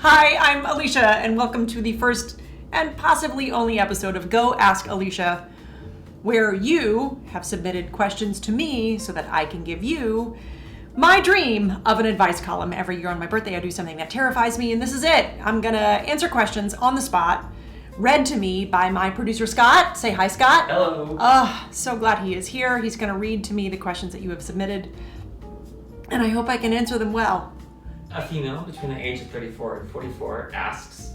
Hi, I'm Aleisha, and welcome to the first and possibly only episode of Go Ask Aleisha, where you have submitted questions to me so that I can give you my dream of an advice column. Every year on my birthday, I do something that terrifies me, and this is it. I'm gonna answer questions on the spot, read to me by my producer, Scott. Say hi, Scott. Hello. So glad he is here. He's gonna read to me the questions that you have submitted, and I hope I can answer them well. A female between the age of 34 and 44 asks,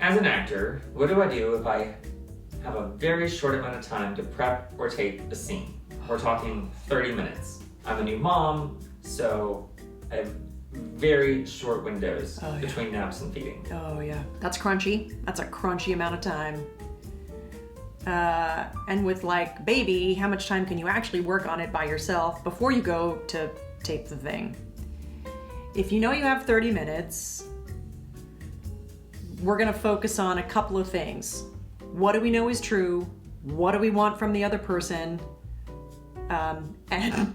as an actor, what do I do if I have a very short amount of time to prep or tape a scene? We're talking 30 minutes. I'm a new mom, so I have very short windows between naps and feeding. Oh yeah, that's crunchy. That's a crunchy amount of time. And with like baby, how much time can you actually work on it by yourself before you go to tape the thing? If you know you have 30 minutes, we're gonna focus on a couple of things. What do we know is true? What do we want from the other person? And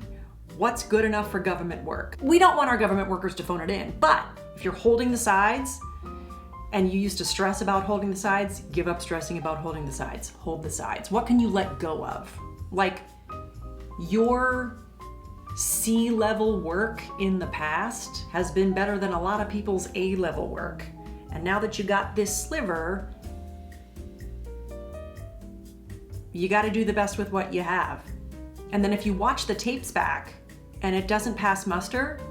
what's good enough for government work? We don't want our government workers to phone it in, but if you're holding the sides and you used to stress about holding the sides, give up stressing about holding the sides. Hold the sides. What can you let go of? Like your C-level work in the past has been better than a lot of people's A-level work. And now that you got this sliver, you got to do the best with what you have. And then if you watch the tapes back and it doesn't pass muster,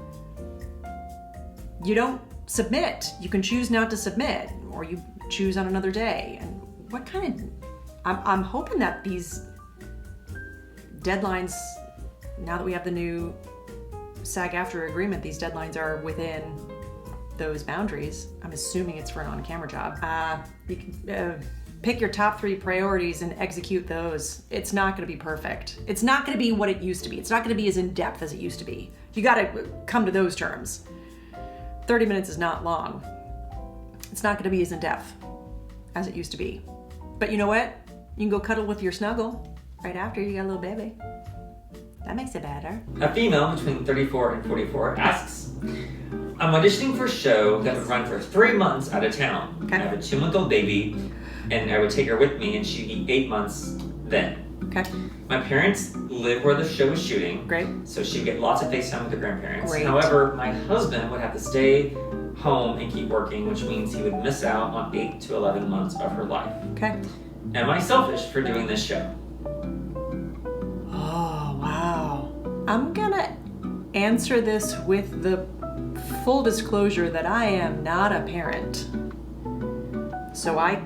you don't submit. You can choose not to submit, or you choose on another day. And what kind of, I'm hoping that these deadlines, now that we have the new SAG-AFTRA agreement, these deadlines are within those boundaries. I'm assuming it's for an on-camera job. You can pick your top 3 priorities and execute those. It's not gonna be perfect. It's not gonna be what it used to be. It's not gonna be as in-depth as it used to be. You gotta come to those terms. 30 minutes is not long. It's not gonna be as in-depth as it used to be. But you know what? You can go cuddle with your snuggle right after you got a little baby. That makes it better. A female between 34 and 44 asks, I'm auditioning for a show that would run for 3 months out of town. Okay. I have a 2-month-old baby, and I would take her with me, and she'd be 8 months then. Okay. My parents live where the show is shooting. Great. So she'd get lots of FaceTime with the grandparents. Great. However, my husband would have to stay home and keep working, which means he would miss out on 8 to 11 months of her life. Okay. Am I selfish for doing this show? Oh, wow. I'm gonna answer this with the full disclosure that I am not a parent. So I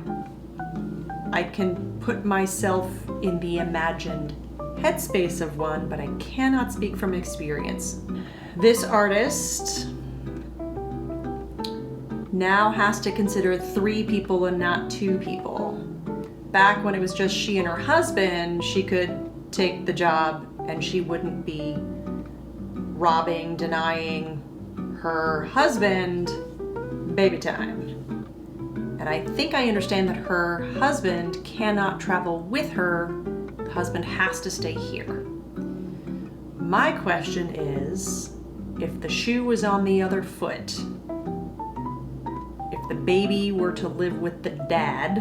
can put myself in the imagined headspace of one, but I cannot speak from experience. This artist now has to consider 3 people and not 2 people. Back when it was just she and her husband, she could take the job and she wouldn't be robbing, denying her husband baby time. And I think I understand that her husband cannot travel with her. The husband has to stay here. My question is, if the shoe was on the other foot, if the baby were to live with the dad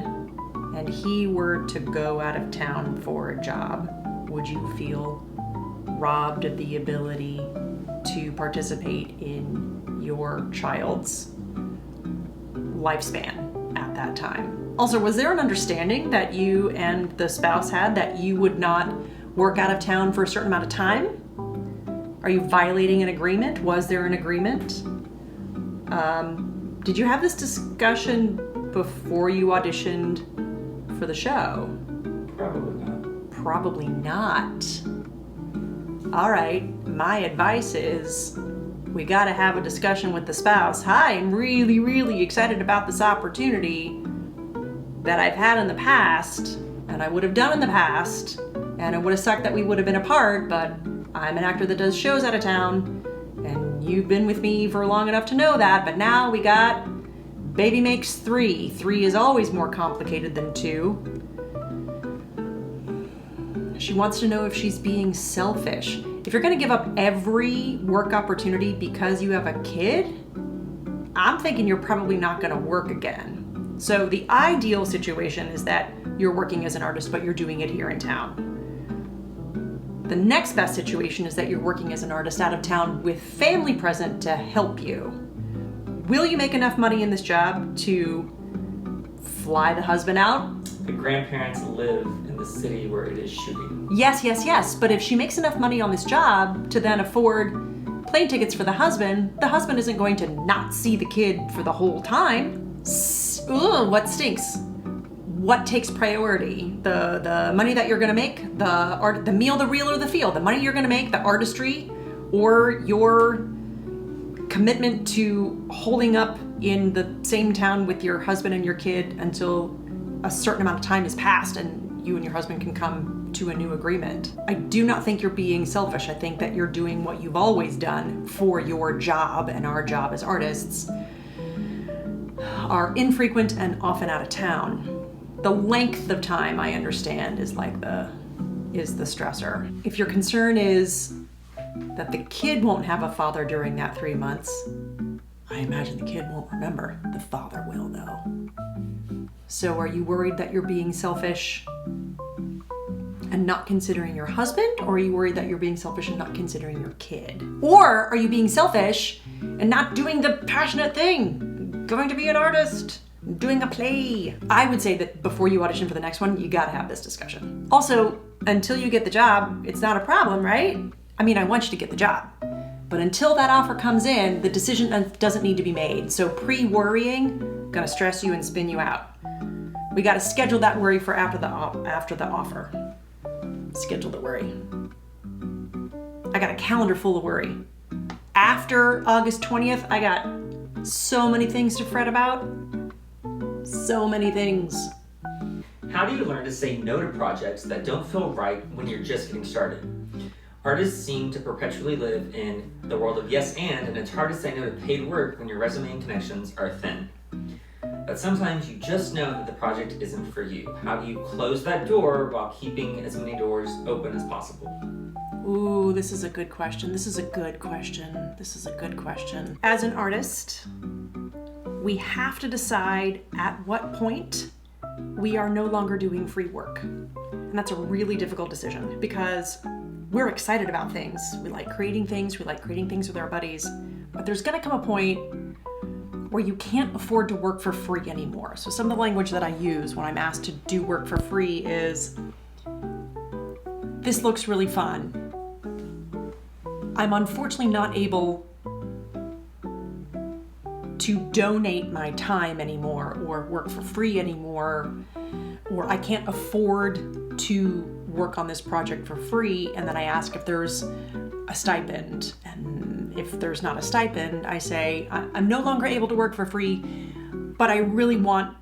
and he were to go out of town for a job, would you feel robbed of the ability to participate in your child's lifespan at that time? Also, was there an understanding that you and the spouse had that you would not work out of town for a certain amount of time? Are you violating an agreement? Was there an agreement? Did you have this discussion before you auditioned for the show? Probably not. Probably not. All right, my advice is we gotta have a discussion with the spouse. Hi, I'm really, really excited about this opportunity that I've had in the past, and I would have done in the past, and it would have sucked that we would have been apart, but I'm an actor that does shows out of town, and you've been with me for long enough to know that, but now we got baby makes 3. 3 is always more complicated than 2. She wants to know if she's being selfish. If you're gonna give up every work opportunity because you have a kid, I'm thinking you're probably not gonna work again. So the ideal situation is that you're working as an artist, but you're doing it here in town. The next best situation is that you're working as an artist out of town with family present to help you. Will you make enough money in this job to fly the husband out? The grandparents live in the city where it is shooting. Yes. But if she makes enough money on this job to then afford plane tickets for the husband isn't going to not see the kid for the whole time. What stinks? What takes priority? The money that you're gonna make, the meal, the reel, or the feel? The money you're gonna make, the artistry, or your commitment to holding up in the same town with your husband and your kid until a certain amount of time has passed and you and your husband can come to a new agreement. I do not think you're being selfish. I think that you're doing what you've always done for your job, and our job as artists are infrequent and often out of town. The length of time, I understand, is the stressor. If your concern is that the kid won't have a father during that 3 months, I imagine the kid won't remember. The father will, though. So are you worried that you're being selfish and not considering your husband? Or are you worried that you're being selfish and not considering your kid? Or are you being selfish and not doing the passionate thing? Going to be an artist? Doing a play? I would say that before you audition for the next one, you gotta have this discussion. Also, until you get the job, it's not a problem, right? I mean, I want you to get the job. But until that offer comes in, the decision doesn't need to be made. So pre-worrying, gonna stress you and spin you out. We gotta schedule that worry for after the offer. Schedule the worry. I got a calendar full of worry. After August 20th, I got so many things to fret about. So many things. How do you learn to say no to projects that don't feel right when you're just getting started? Artists seem to perpetually live in the world of yes and it's hard to say no to paid work when your resume and connections are thin. But sometimes you just know that the project isn't for you. How do you close that door while keeping as many doors open as possible? Ooh, this is a good question. As an artist, we have to decide at what point we are no longer doing free work. And that's a really difficult decision because we're excited about things. We like creating things with our buddies, but there's gonna come a point where you can't afford to work for free anymore. So some of the language that I use when I'm asked to do work for free is, this looks really fun. I'm unfortunately not able to donate my time anymore or work for free anymore, or I can't afford to work on this project for free. And then I ask if there's a stipend. And if there's not a stipend, I say, I'm no longer able to work for free, but I really want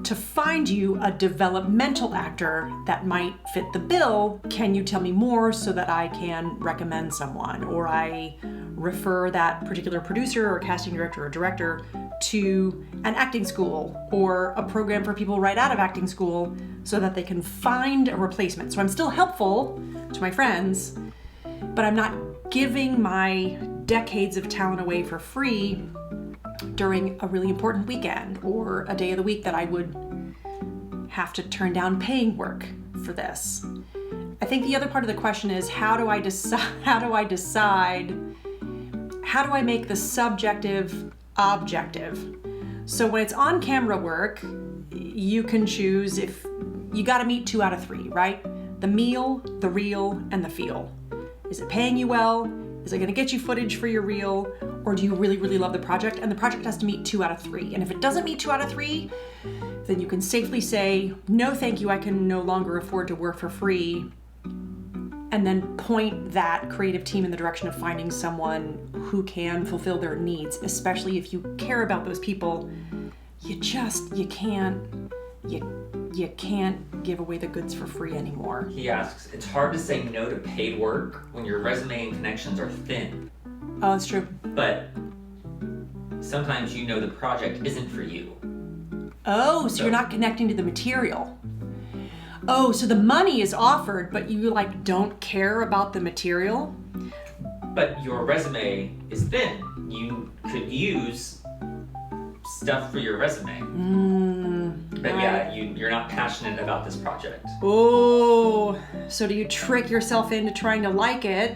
to find you a developmental actor that might fit the bill. Can you tell me more so that I can recommend someone? Or I refer that particular producer or casting director or director to an acting school or a program for people right out of acting school so that they can find a replacement. So I'm still helpful to my friends, but I'm not giving my decades of talent away for free during a really important weekend or a day of the week that I would have to turn down paying work for this. I think the other part of the question is, how do I make the subjective objective? So when it's on camera work, you can choose if you got to meet 2 out of 3, right? The meal, the reel, and the feel. Is it paying you well? Is it going to get you footage for your reel? Or do you really, really love the project? And the project has to meet 2 out of 3. And if it doesn't meet 2 out of 3, then you can safely say, no, thank you, I can no longer afford to work for free. And then point that creative team in the direction of finding someone who can fulfill their needs, especially if you care about those people. You can't give away the goods for free anymore. He asks, it's hard to say no to paid work when your resume and connections are thin. Oh, that's true. But sometimes you know the project isn't for you. Oh, so you're not connecting to the material. Oh, so the money is offered, but you don't care about the material? But your resume is thin. You could use stuff for your resume. But yeah, you're not passionate about this project. Oh, so do you trick yourself into trying to like it,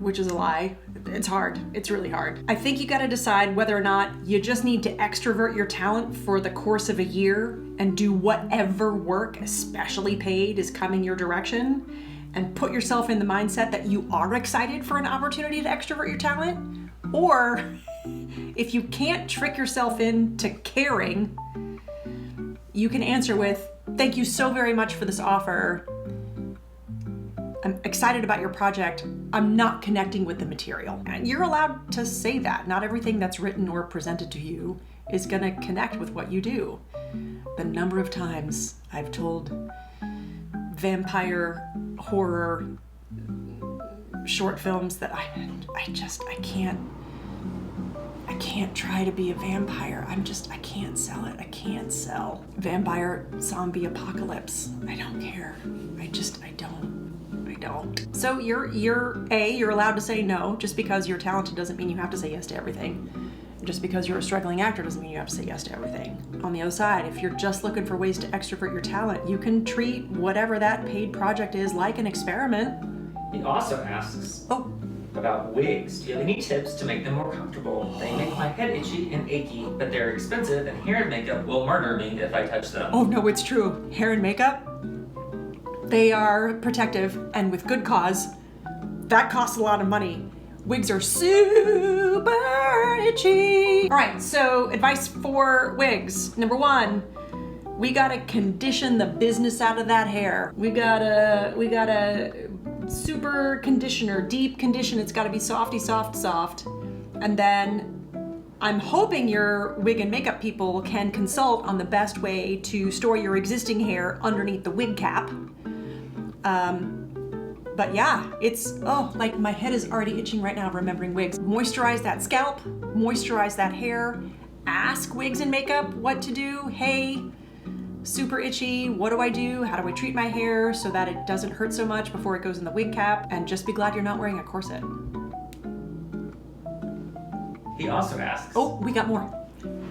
which is a lie? It's hard. It's really hard. I think you got to decide whether or not you just need to extrovert your talent for the course of a year and do whatever work, especially paid, is coming your direction, and put yourself in the mindset that you are excited for an opportunity to extrovert your talent. Or if you can't trick yourself into caring, you can answer with, thank you so very much for this offer. I'm excited about your project. I'm not connecting with the material. And you're allowed to say that. Not everything that's written or presented to you is gonna connect with what you do. The number of times I've told vampire horror short films that I can't try to be a vampire. I can't sell it. I can't sell. Vampire zombie apocalypse. I don't care. I don't. So you're allowed to say no. Just because you're talented doesn't mean you have to say yes to everything. Just because you're a struggling actor doesn't mean you have to say yes to everything. On the other side, if you're just looking for ways to extrovert your talent, you can treat whatever that paid project is like an experiment. He also asks about wigs. Do you have any tips to make them more comfortable? They make my head itchy and achy, but they're expensive, and hair and makeup will murder me if I touch them. Oh no, it's true. Hair and makeup, they are protective and with good cause. That costs a lot of money. Wigs are super itchy. All right, so advice for wigs. Number 1, we gotta condition the business out of that hair. We gotta super conditioner, deep condition. It's gotta be softy, soft. And then I'm hoping your wig and makeup people can consult on the best way to store your existing hair underneath the wig cap. But yeah, it's, like my head is already itching right now remembering wigs. Moisturize that scalp, moisturize that hair, ask wigs and makeup what to do. Hey, super itchy, what do I do? How do I treat my hair so that it doesn't hurt so much before it goes in the wig cap? And just be glad you're not wearing a corset. He also asks, Oh, we got more.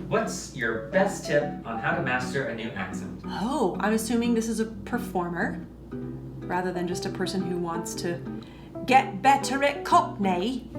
What's your best tip on how to master a new accent? Oh, I'm assuming this is a performer rather than just a person who wants to get better at Cockney.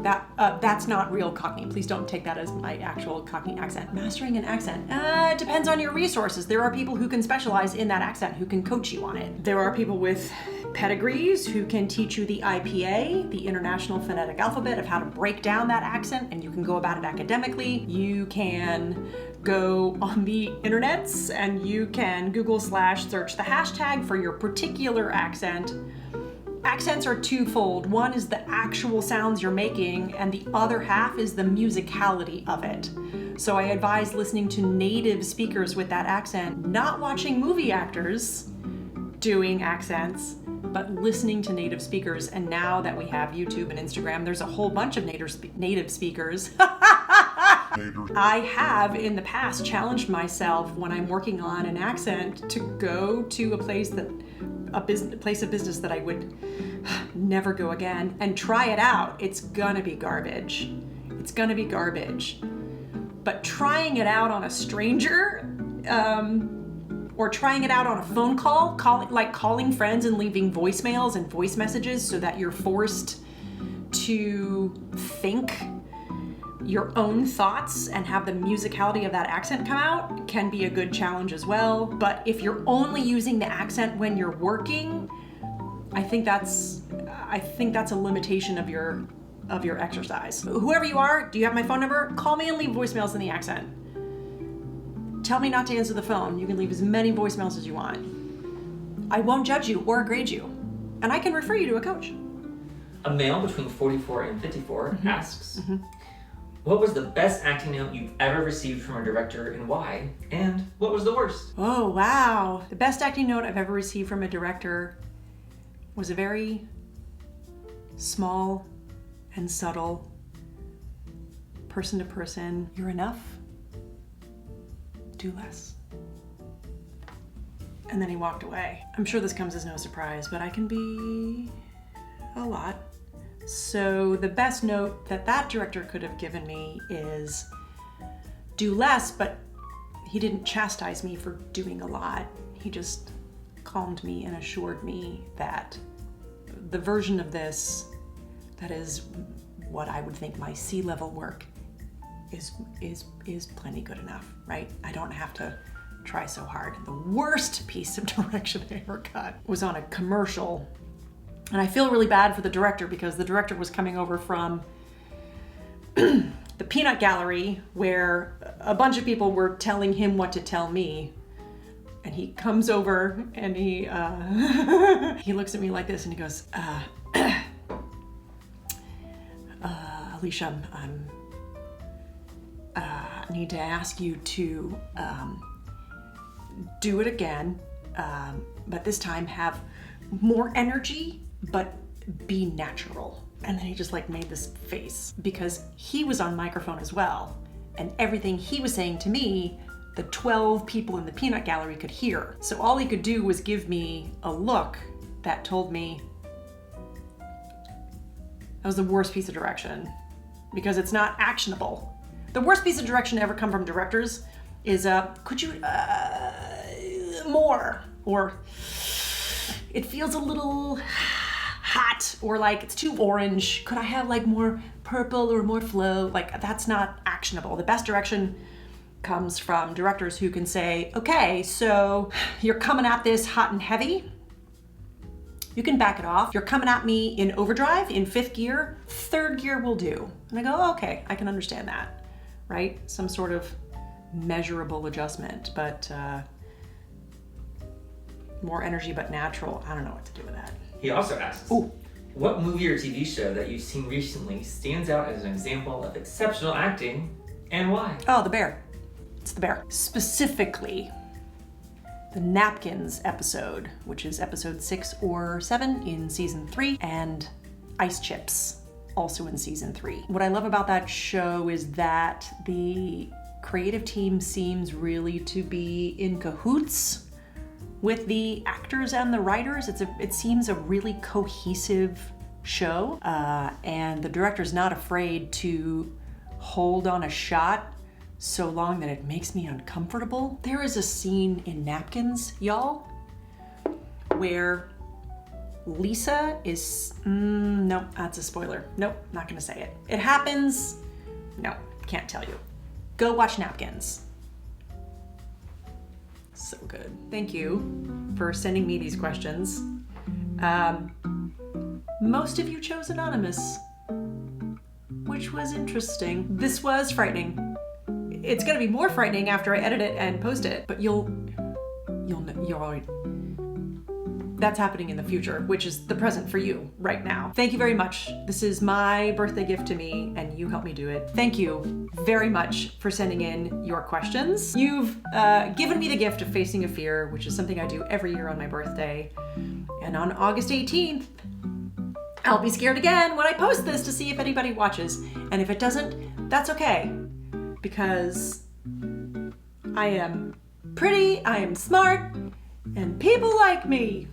That's not real Cockney. Please don't take that as my actual Cockney accent. Mastering an accent, it depends on your resources. There are people who can specialize in that accent who can coach you on it. There are people with pedigrees who can teach you the IPA, the International Phonetic Alphabet, of how to break down that accent, and you can go about it academically. You can go on the internets and you can Google/search the hashtag for your particular accent. Accents are twofold. One is the actual sounds you're making, and the other half is the musicality of it. So I advise listening to native speakers with that accent, not watching movie actors doing accents, but listening to native speakers. And now that we have YouTube and Instagram, there's a whole bunch of native speakers. I have in the past challenged myself when I'm working on an accent to go to a place of business that I would never go again and try it out. It's gonna be garbage. But trying it out on a stranger, or trying it out on a phone call, calling friends and leaving voicemails and voice messages so that you're forced to think your own thoughts and have the musicality of that accent come out, can be a good challenge as well. But if you're only using the accent when you're working, I think that's a limitation of your exercise. Whoever you are, do you have my phone number? Call me and leave voicemails in the accent. Tell me not to answer the phone. You can leave as many voicemails as you want. I won't judge you or grade you, and I can refer you to a coach. A male between 44 and 54 asks, what was the best acting note you've ever received from a director and why? And what was the worst? Oh, wow. The best acting note I've ever received from a director was a very small and subtle, person to person, you're enough, do less. And then he walked away. I'm sure this comes as no surprise, but I can be a lot. So the best note that director could have given me is, do less, but he didn't chastise me for doing a lot. He just calmed me and assured me that the version of this that is what I would think my C-level work is plenty good enough, right? I don't have to try so hard. The worst piece of direction I ever got was on a commercial. And I feel really bad for the director because the director was coming over from the peanut gallery where a bunch of people were telling him what to tell me. And he comes over and he he looks at me like this and he goes, Aleisha, I need to ask you to do it again, but this time have more energy, but be natural. And then he just like made this face because he was on microphone as well. And everything he was saying to me, the 12 people in the peanut gallery could hear. So all he could do was give me a look that told me that was the worst piece of direction because it's not actionable. The worst piece of direction to ever come from directors is, could you, more, or it feels a little hot, or like it's too orange. Could I have like more purple or more flow? Like that's not actionable. The best direction comes from directors who can say, okay, so you're coming at this hot and heavy. You can back it off. You're coming at me in overdrive, in 5th gear, 3rd gear will do. And I go, oh, okay, I can understand that, right? Some sort of measurable adjustment, but more energy but natural. I don't know what to do with that. He also asks, ooh, what movie or TV show that you've seen recently stands out as an example of exceptional acting and why? Oh, The Bear. It's The Bear. Specifically, the Napkins episode, which is episode 6 or 7 in season 3, and Ice Chips, also in season 3. What I love about that show is that the creative team seems really to be in cahoots with the actors and the writers. It seems a really cohesive show, and the director's not afraid to hold on a shot so long that it makes me uncomfortable. There is a scene in Napkins, y'all, where Lisa is, nope, that's a spoiler. Nope, not gonna say it. It happens, no, can't tell you. Go watch Napkins. So good. Thank you for sending me these questions. Most of you chose anonymous, which was interesting. This was frightening. It's gonna be more frightening after I edit it and post it, but you'll already, that's happening in the future, which is the present for you right now. Thank you very much. This is my birthday gift to me, and you helped me do it. Thank you very much for sending in your questions. You've given me the gift of facing a fear, which is something I do every year on my birthday. And on August 18th, I'll be scared again when I post this to see if anybody watches. And if it doesn't, that's okay, because I am pretty, I am smart, and people like me.